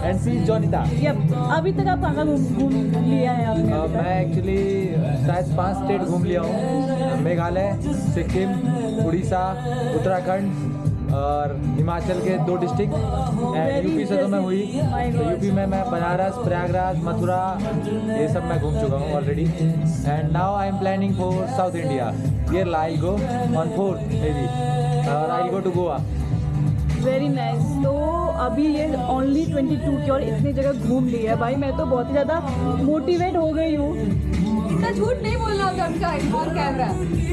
And she is Jonita. Yup, अभी तक आप कहाँ घूम लिया है आपने? मैं एक्चुअली शायद 5 स्टेट घूम लिया हूँ। मेघालय, सिक्किम, उड़ीसा, उत्तराखंड और हिमाचल के 2 डिस्ट्रिक्ट। एंड यूपी से तो मैं हुई, तो यूपी में मैं बनारस, प्रयागराज, मथुरा ये सब मैं घूम चुका हूँ already. And now I am planning for South India. Kerala I go on 4th maybe, और I go to Goa. Very nice. तो अभी ये ओनली 22 की और इतनी जगह घूम ली है भाई, मैं तो बहुत ही ज़्यादा मोटिवेट हो गई हूँ। इतना झूठ नहीं बोलना होता उनका ऑन कैमरा।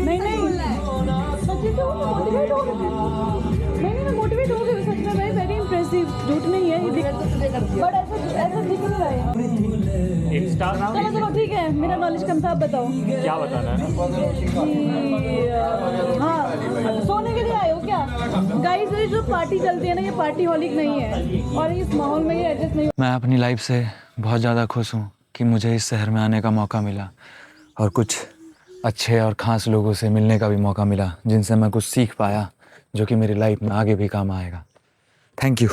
नहीं बोलना है। सच्ची तो मोटिवेट हो गई। नहीं मैं मोटिवेट हो गई सच में भाई, वेरी इंप्रेसिव। झूठ नहीं है ये, बट ऐसा दिख नहीं रहा है। इंस्टाग्राम चलो चलो ठीक है, मेरा नॉलेज कम था, आप बताओ। क्या बताना है? हाँ, सोने के लिए आए हो क्या? गाइस ये जो पार्टी चलती है ना, ये पार्टी हॉलिक नहीं है, और इस माहौल में ये एडजस्ट नहीं। मैं अपनी लाइफ से बहुत ज़्यादा खुश हूँ कि मुझे इस शहर में आने का मौका मिला और कुछ अच्छे और ख़ास लोगों से मिलने का भी मौका मिला, जिनसे मैं कुछ सीख पाया जो कि मेरी लाइफ में आगे भी काम आएगा। Thank you.